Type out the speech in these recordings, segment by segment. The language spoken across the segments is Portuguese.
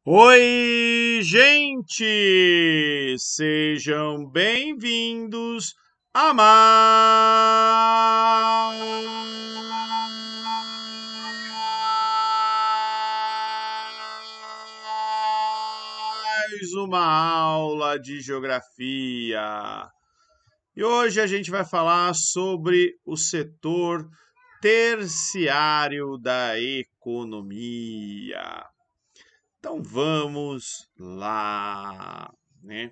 Oi, gente! Sejam bem-vindos a mais uma aula de geografia. E hoje a gente vai falar sobre o setor terciário da economia. Então vamos lá, né?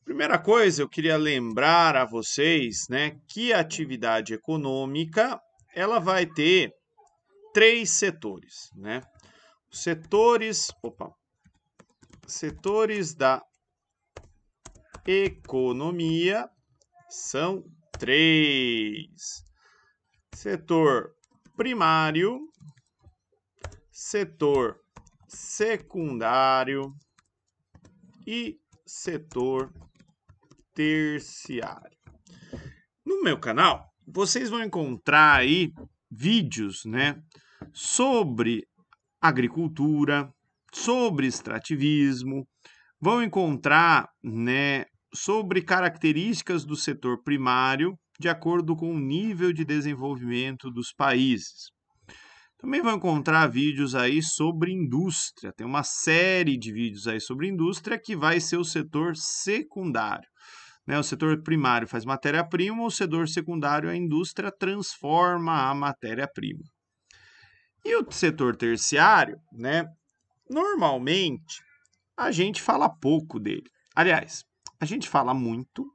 Primeira coisa, eu queria lembrar a vocês, né, que a atividade econômica, ela vai ter três setores, né? Setores da economia são três: setor primário, setor secundário e setor terciário. No meu canal, vocês vão encontrar aí vídeos, né, sobre agricultura, sobre extrativismo, vão encontrar, né, sobre características do setor primário de acordo com o nível de desenvolvimento dos países. Também vão encontrar vídeos aí sobre indústria. Tem uma série de vídeos aí sobre indústria que vai ser o setor secundário. Né? O setor primário faz matéria-prima, o setor secundário, a indústria, transforma a matéria-prima. E o setor terciário, né? Normalmente, a gente fala pouco dele. Aliás, a gente fala muito,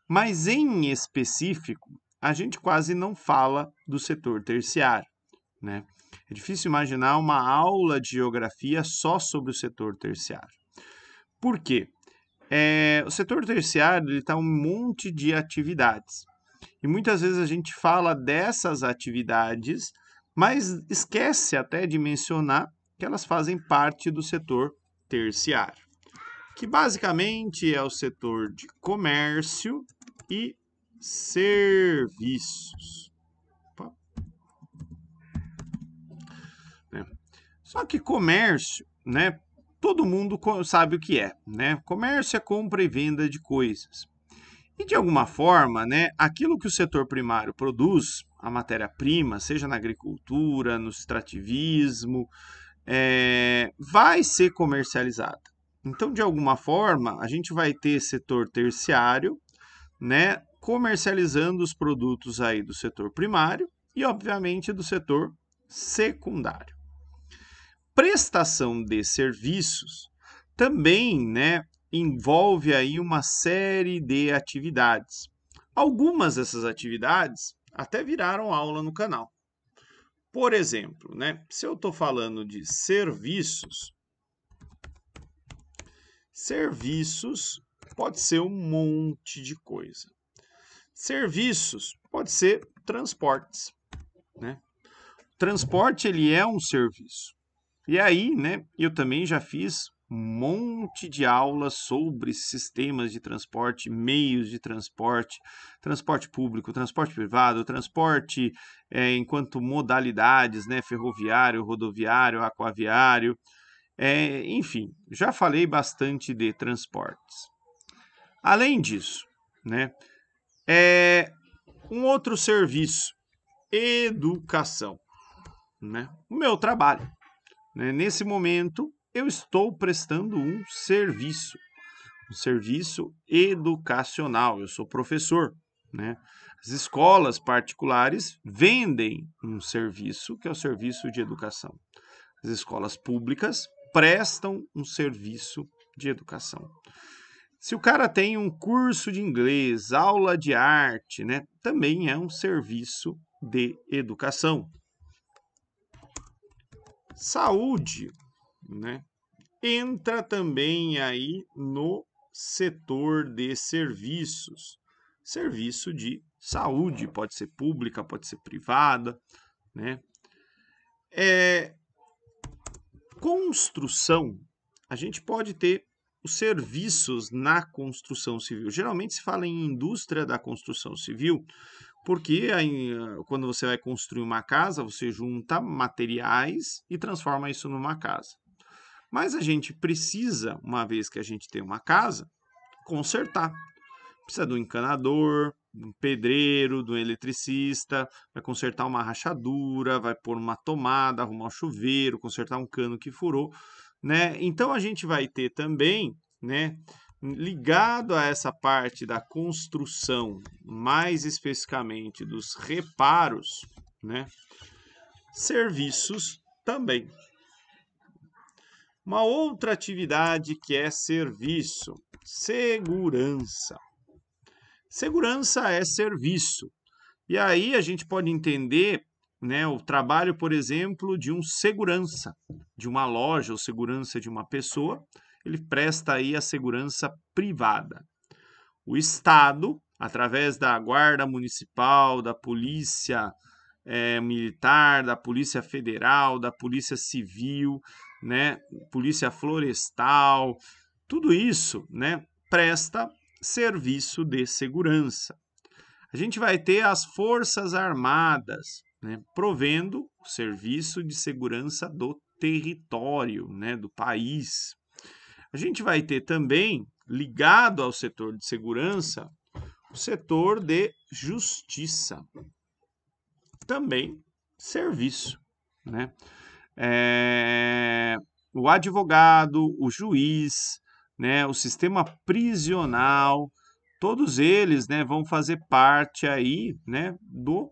mas em específico, a gente quase não fala do setor terciário, né? É difícil imaginar uma aula de geografia só sobre o setor terciário. Por quê? O setor terciário está um monte de atividades. E muitas vezes a gente fala dessas atividades, mas esquece até de mencionar que elas fazem parte do setor terciário, que basicamente é o setor de comércio e serviços. Opa, né? Só que comércio, né? Todo mundo sabe o que é, né? Comércio é compra e venda de coisas. E de alguma forma, né, aquilo que o setor primário produz, a matéria-prima, seja na agricultura, no extrativismo, vai ser comercializada. Então, de alguma forma, a gente vai ter setor terciário, né, comercializando os produtos aí do setor primário e, obviamente, do setor secundário. Prestação de serviços também, né, envolve aí uma série de atividades. Algumas dessas atividades até viraram aula no canal. Por exemplo, né, se eu estou falando de serviços pode ser um monte de coisa. Serviços pode ser transportes, né? Transporte ele é um serviço. E aí, né, eu também já fiz um monte de aulas sobre sistemas de transporte, meios de transporte, transporte público, transporte privado, transporte enquanto modalidades, né, ferroviário, rodoviário, aquaviário, enfim, já falei bastante de transportes. Além disso, né, um outro serviço, educação, né, o meu trabalho. Né? Nesse momento, eu estou prestando um serviço educacional. Eu sou professor. Né? As escolas particulares vendem um serviço, que é o serviço de educação. As escolas públicas prestam um serviço de educação. Se o cara tem um curso de inglês, aula de arte, né, também é um serviço de educação. Saúde, né, entra também aí no setor de serviços. Serviço de saúde, pode ser pública, pode ser privada, né? Construção, a gente pode ter os serviços na construção civil. Geralmente se fala em indústria da construção civil, porque aí, quando você vai construir uma casa, você junta materiais e transforma isso numa casa. Mas a gente precisa, uma vez que a gente tem uma casa, consertar. Precisa do encanador, de um pedreiro, de um eletricista, vai consertar uma rachadura, vai pôr uma tomada, arrumar um chuveiro, consertar um cano que furou, né? Então a gente vai ter também, né, ligado a essa parte da construção, mais especificamente dos reparos, né, serviços também. Uma outra atividade que é serviço, segurança. Segurança é serviço. E aí a gente pode entender, né, o trabalho, por exemplo, de um segurança de uma loja ou segurança de uma pessoa. Ele presta aí a segurança privada. O Estado, através da Guarda Municipal, da Polícia Militar, da Polícia Federal, da Polícia Civil, né, Polícia Florestal, tudo isso, né, presta serviço de segurança. A gente vai ter as Forças Armadas, né, provendo o serviço de segurança do território, né, do país. A gente vai ter também, ligado ao setor de segurança, o setor de justiça. Também serviço, né? O advogado, o juiz, né, o sistema prisional, todos eles, né, vão fazer parte aí, né, do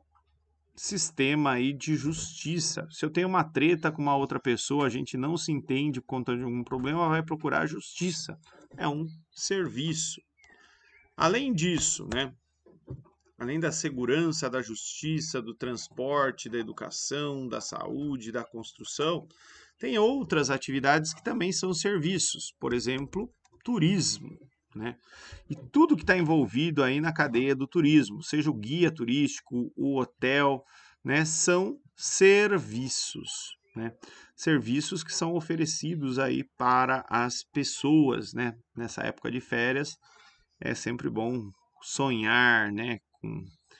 sistema aí de justiça. Se eu tenho uma treta com uma outra pessoa, a gente não se entende por conta de algum problema, vai procurar a justiça. É um serviço. Além disso, né, além da segurança, da justiça, do transporte, da educação, da saúde, da construção, tem outras atividades que também são serviços, por exemplo, turismo, né? E tudo que está envolvido aí na cadeia do turismo, seja o guia turístico, o hotel, né, são serviços, né? Serviços que são oferecidos aí para as pessoas, né? Nessa época de férias é sempre bom sonhar, né?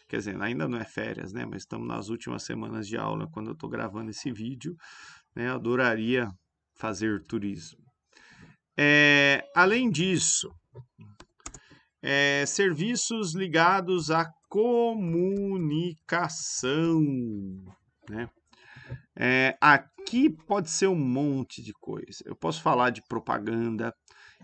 Quer dizer, ainda não é férias, né? Mas estamos nas últimas semanas de aula quando eu estou gravando esse vídeo, né? Eu adoraria fazer turismo. Além disso, serviços ligados à comunicação, né? Aqui pode ser um monte de coisa. Eu posso falar de propaganda,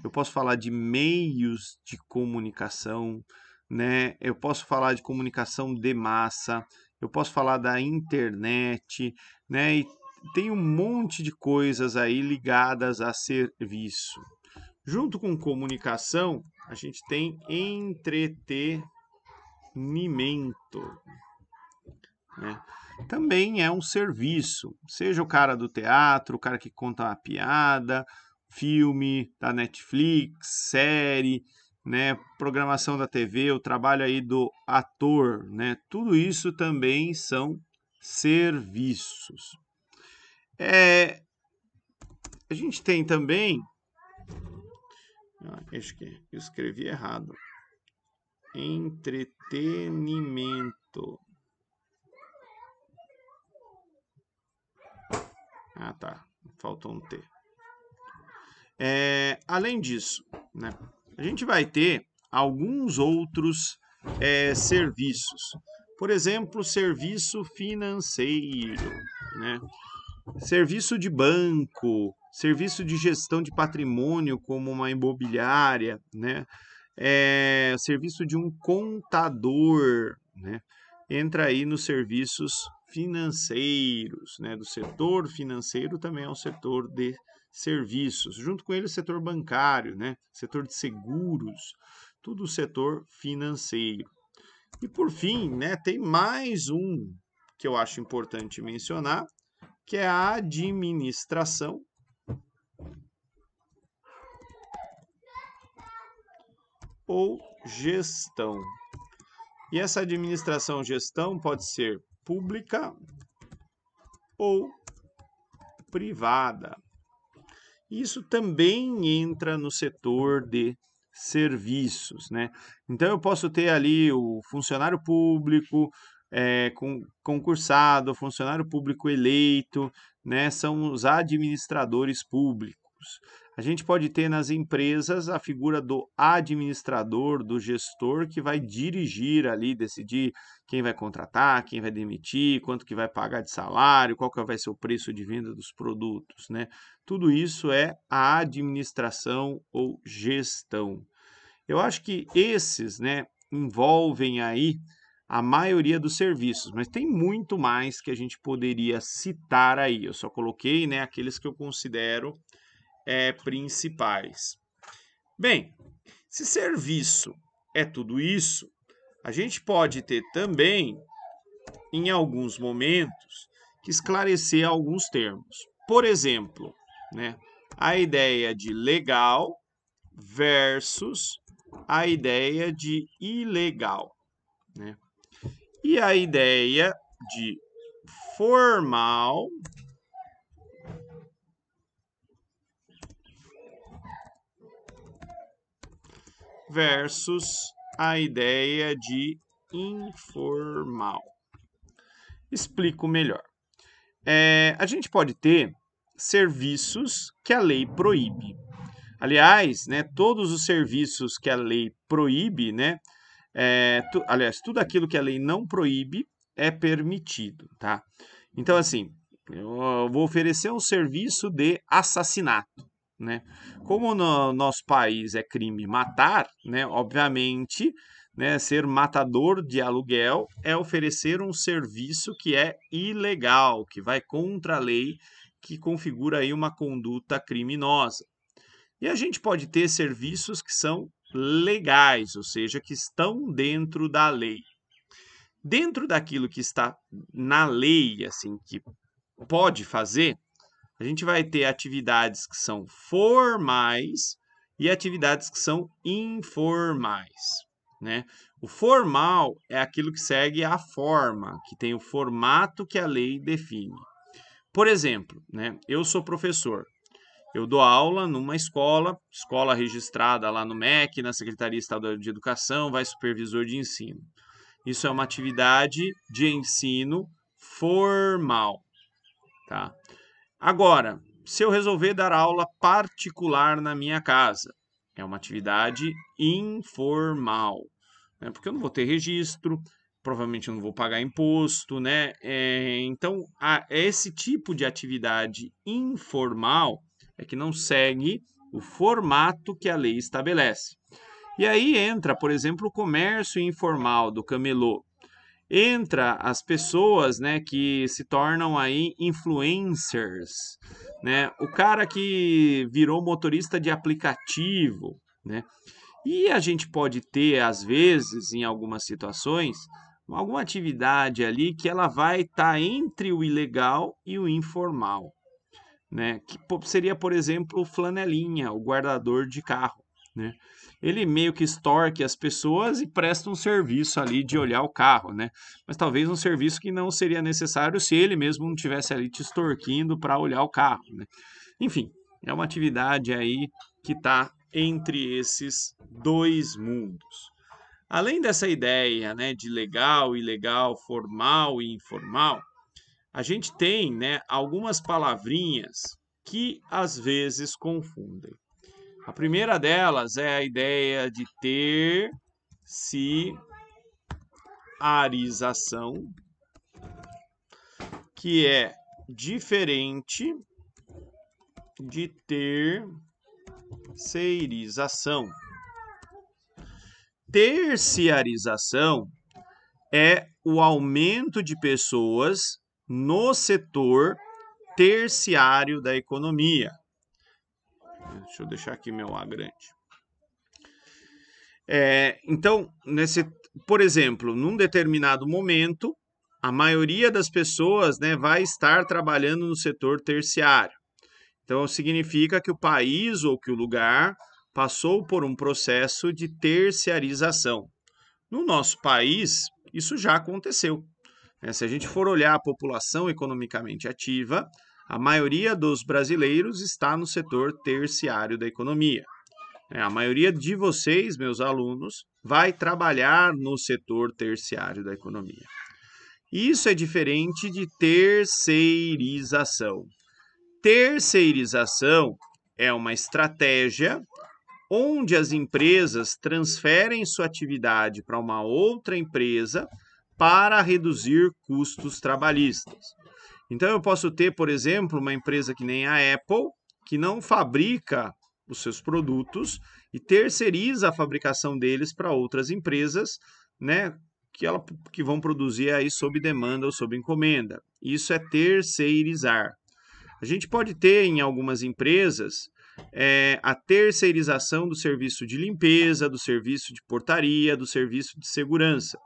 eu posso falar de meios de comunicação, né? Eu posso falar de comunicação de massa, eu posso falar da internet, né? E tem um monte de coisas aí ligadas a serviço. Junto com comunicação, a gente tem entretenimento, né? Também é um serviço, seja o cara do teatro, o cara que conta uma piada, filme da Netflix, série, né, programação da TV, o trabalho aí do ator, né? Tudo isso também são serviços. A gente tem também, acho que eu escrevi errado, entretenimento. Ah, tá. Faltou um T. Além disso, né, a gente vai ter alguns outros serviços. Por exemplo, serviço financeiro, né? Serviço de banco, serviço de gestão de patrimônio, como uma imobiliária, né? Serviço de um contador, né? Entra aí nos serviços financeiros, né? Do setor financeiro também é um setor de serviços. Junto com ele, o setor bancário, né? Setor de seguros, tudo o setor financeiro. E por fim, né, tem mais um que eu acho importante mencionar, que é a administração ou gestão. E essa administração gestão pode ser pública ou privada. Isso também entra no setor de serviços, né? Então eu posso ter ali o funcionário público, concursado, funcionário público eleito, né? São os administradores públicos. A gente pode ter nas empresas a figura do administrador, do gestor, que vai dirigir ali, decidir quem vai contratar, quem vai demitir, quanto que vai pagar de salário, qual que vai ser o preço de venda dos produtos, né? Tudo isso é a administração ou gestão. Eu acho que esses, né, envolvem aí a maioria dos serviços, mas tem muito mais que a gente poderia citar aí. Eu só coloquei, né, aqueles que eu considero principais. Bem, se serviço é tudo isso, a gente pode ter também, em alguns momentos, que esclarecer alguns termos. Por exemplo, né, a ideia de legal versus a ideia de ilegal, né? E a ideia de formal versus a ideia de informal. Explico melhor. A gente pode ter serviços que a lei proíbe. Aliás, né, todos os serviços que a lei proíbe, né, aliás, tudo aquilo que a lei não proíbe é permitido, tá? Então, assim, eu vou oferecer um serviço de assassinato, né? Como no nosso país é crime matar, né? Obviamente, né, ser matador de aluguel é oferecer um serviço que é ilegal, que vai contra a lei, que configura aí uma conduta criminosa. E a gente pode ter serviços que são legais, ou seja, que estão dentro da lei. Dentro daquilo que está na lei, assim, que pode fazer, a gente vai ter atividades que são formais e atividades que são informais, né? O formal é aquilo que segue a forma, que tem o formato que a lei define. Por exemplo, né, eu sou professor. Eu dou aula numa escola registrada lá no MEC, na Secretaria Estadual de Educação, vai supervisor de ensino. Isso é uma atividade de ensino formal, tá? Agora, se eu resolver dar aula particular na minha casa, é uma atividade informal, né? Porque eu não vou ter registro, provavelmente eu não vou pagar imposto, né? Então, esse tipo de atividade informal é que não segue o formato que a lei estabelece. E aí entra, por exemplo, o comércio informal do camelô. Entra as pessoas, né, que se tornam aí influencers, né? O cara que virou motorista de aplicativo, né? E a gente pode ter, às vezes, em algumas situações, alguma atividade ali que ela vai estar entre o ilegal e o informal, né? Que seria, por exemplo, o flanelinha, o guardador de carro, né? Ele meio que extorque as pessoas e presta um serviço ali de olhar o carro, né? Mas talvez um serviço que não seria necessário se ele mesmo não tivesse ali te extorquindo para olhar o carro, né? Enfim, é uma atividade aí que está entre esses dois mundos. Além dessa ideia, né, de legal, ilegal, formal e informal, a gente tem, né, algumas palavrinhas que às vezes confundem. A primeira delas é a ideia de terciarização, que é diferente de terceirização. Terciarização é o aumento de pessoas no setor terciário da economia. Deixa eu deixar aqui meu A grande. Então, por exemplo, num determinado momento, a maioria das pessoas, né, vai estar trabalhando no setor terciário. Então, significa que o país ou que o lugar passou por um processo de terciarização. No nosso país, isso já aconteceu. Se a gente for olhar a população economicamente ativa, a maioria dos brasileiros está no setor terciário da economia. A maioria de vocês, meus alunos, vai trabalhar no setor terciário da economia. Isso é diferente de terceirização. Terceirização é uma estratégia onde as empresas transferem sua atividade para uma outra empresa para reduzir custos trabalhistas. Então, eu posso ter, por exemplo, uma empresa que nem a Apple, que não fabrica os seus produtos e terceiriza a fabricação deles para outras empresas, né, que vão produzir aí sob demanda ou sob encomenda. Isso é terceirizar. A gente pode ter em algumas empresas a terceirização do serviço de limpeza, do serviço de portaria, do serviço de segurança.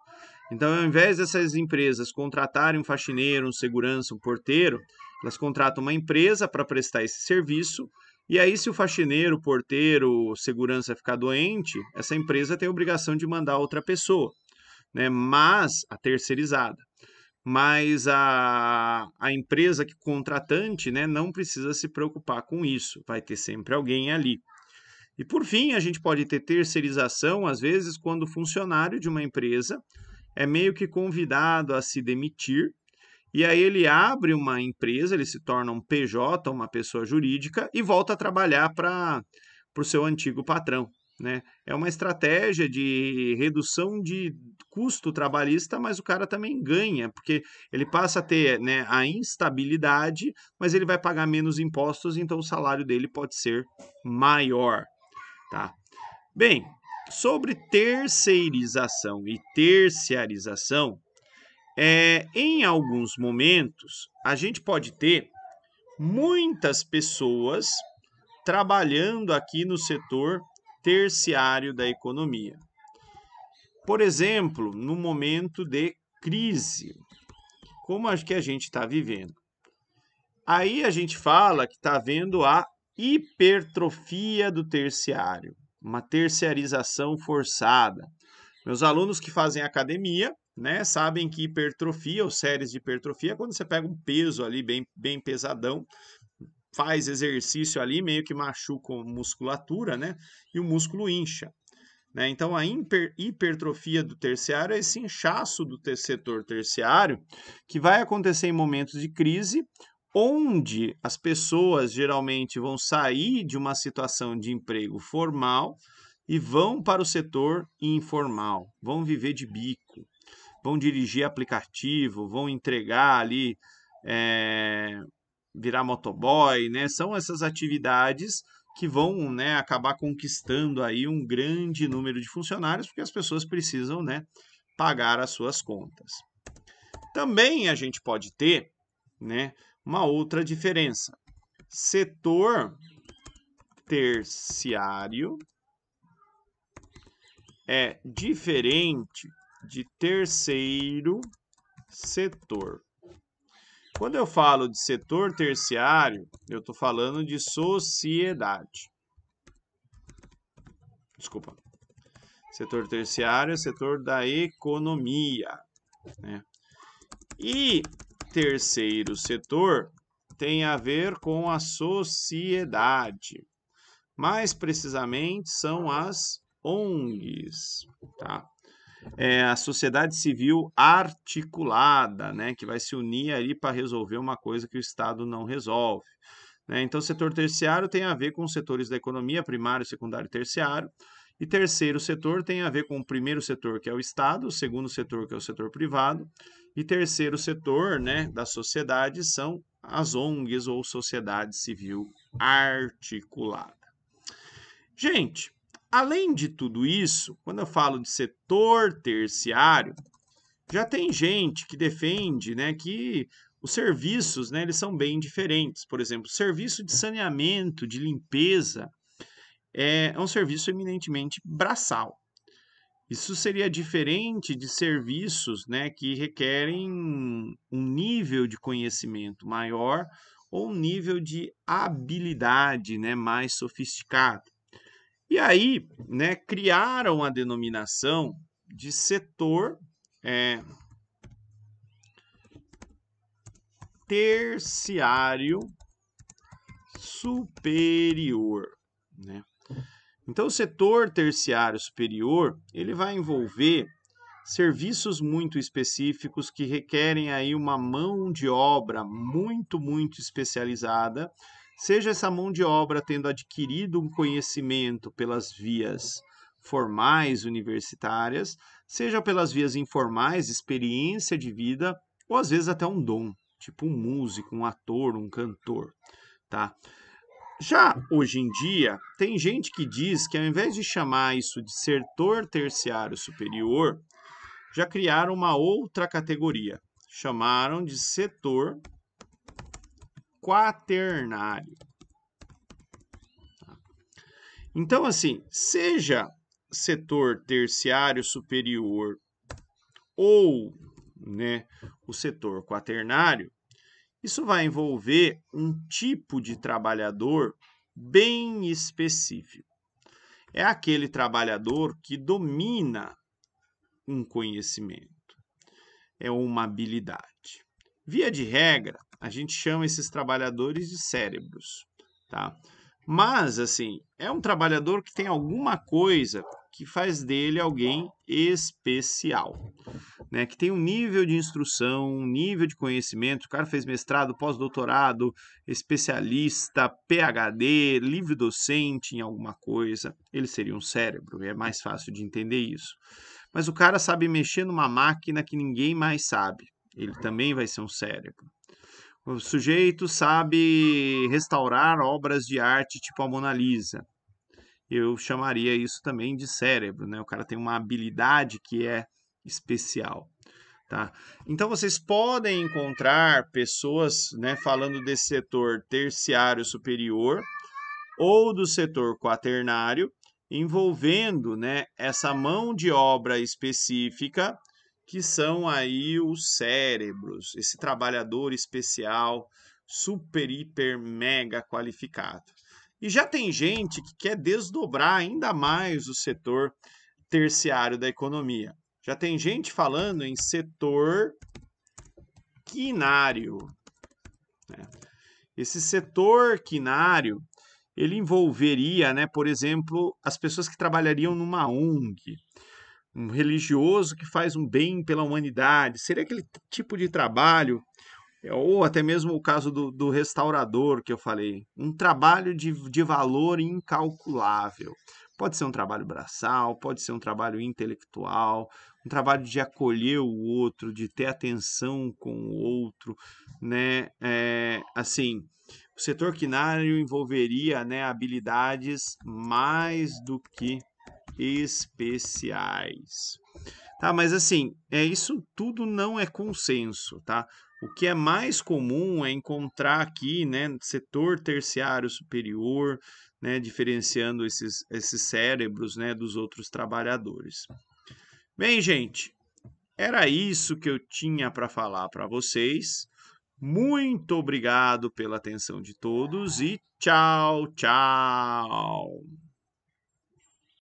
Então, ao invés dessas empresas contratarem um faxineiro, um segurança, um porteiro, elas contratam uma empresa para prestar esse serviço. E aí, se o faxineiro, o porteiro, o segurança ficar doente, essa empresa tem a obrigação de mandar outra pessoa, né? Mas a terceirizada. Mas a empresa que contratante, né, não precisa se preocupar com isso. Vai ter sempre alguém ali. E por fim, a gente pode ter terceirização, às vezes, quando o funcionário de uma empresa é meio que convidado a se demitir, e aí ele abre uma empresa, ele se torna um PJ, uma pessoa jurídica, e volta a trabalhar para o seu antigo patrão, né? É uma estratégia de redução de custo trabalhista, mas o cara também ganha, porque ele passa a ter, né, a instabilidade, mas ele vai pagar menos impostos, então o salário dele pode ser maior, tá? Bem, sobre terceirização e terciarização, em alguns momentos a gente pode ter muitas pessoas trabalhando aqui no setor terciário da economia. Por exemplo, no momento de crise, como acho que a gente está vivendo. Aí a gente fala que está havendo a hipertrofia do terciário, uma terciarização forçada. Meus alunos que fazem academia, né, sabem que hipertrofia ou séries de hipertrofia é quando você pega um peso ali bem pesadão, faz exercício ali, meio que machuca a musculatura, né, e o músculo incha. Né? Então, a hipertrofia do terciário é esse inchaço do setor terciário que vai acontecer em momentos de crise, onde as pessoas geralmente vão sair de uma situação de emprego formal e vão para o setor informal, vão viver de bico, vão dirigir aplicativo, vão entregar ali, virar motoboy, né? São essas atividades que vão, né, acabar conquistando aí um grande número de funcionários, porque as pessoas precisam, né, pagar as suas contas. Também a gente pode ter, né, uma outra diferença. Setor terciário é diferente de terceiro setor. Quando eu falo de setor terciário, eu estou falando de sociedade. Desculpa. Setor terciário é setor da economia, né? E terceiro setor tem a ver com a sociedade. Mais precisamente, são as ONGs, tá? A sociedade civil articulada, né, que vai se unir ali para resolver uma coisa que o Estado não resolve. Né? Então, o setor terciário tem a ver com os setores da economia, primário, secundário e terciário, e terceiro setor tem a ver com o primeiro setor, que é o Estado, o segundo setor, que é o setor privado, e terceiro setor, né, da sociedade são as ONGs ou sociedade civil articulada. Gente, além de tudo isso, quando eu falo de setor terciário, já tem gente que defende, né, que os serviços, né, eles são bem diferentes. Por exemplo, serviço de saneamento, de limpeza, é um serviço eminentemente braçal. Isso seria diferente de serviços, né, que requerem um nível de conhecimento maior ou um nível de habilidade, né, mais sofisticado. E aí, né, criaram a denominação de setor terciário superior, né? Então, o setor terciário superior, ele vai envolver serviços muito específicos que requerem aí uma mão de obra muito especializada, seja essa mão de obra tendo adquirido um conhecimento pelas vias formais universitárias, seja pelas vias informais, experiência de vida, ou às vezes até um dom, tipo um músico, um ator, um cantor, tá? Já hoje em dia, tem gente que diz que ao invés de chamar isso de setor terciário superior, já criaram uma outra categoria. Chamaram de setor quaternário. Então, assim, seja setor terciário superior ou, né, o setor quaternário, isso vai envolver um tipo de trabalhador bem específico. É aquele trabalhador que domina um conhecimento, é uma habilidade. Via de regra, a gente chama esses trabalhadores de cérebros, tá? Mas, assim, é um trabalhador que tem alguma coisa que faz dele alguém especial, né? Que tem um nível de instrução, um nível de conhecimento. O cara fez mestrado, pós-doutorado, especialista, PhD, livre docente em alguma coisa. Ele seria um cérebro, é mais fácil de entender isso. Mas o cara sabe mexer numa máquina que ninguém mais sabe. Ele também vai ser um cérebro. O sujeito sabe restaurar obras de arte tipo a Mona Lisa. Eu chamaria isso também de cérebro, né? O cara tem uma habilidade que é especial, tá? Então vocês podem encontrar pessoas, né, falando desse setor terciário superior ou do setor quaternário, envolvendo, né, essa mão de obra específica que são aí os cérebros, esse trabalhador especial, super, hiper, mega qualificado. E já tem gente que quer desdobrar ainda mais o setor terciário da economia. Já tem gente falando em setor quinário, né? Esse setor quinário, ele envolveria, né, por exemplo, as pessoas que trabalhariam numa ONG, um religioso que faz um bem pela humanidade. Seria aquele tipo de trabalho, ou até mesmo o caso do restaurador que eu falei, um trabalho de valor incalculável. Pode ser um trabalho braçal, pode ser um trabalho intelectual, um trabalho de acolher o outro, de ter atenção com o outro, né? Assim, o setor quinário envolveria, né, habilidades mais do que especiais. Tá, mas assim, isso tudo não é consenso, tá? O que é mais comum é encontrar aqui, né, setor terciário superior, né, diferenciando esses cérebros, né, dos outros trabalhadores. Bem, gente, era isso que eu tinha para falar para vocês. Muito obrigado pela atenção de todos e tchau, tchau.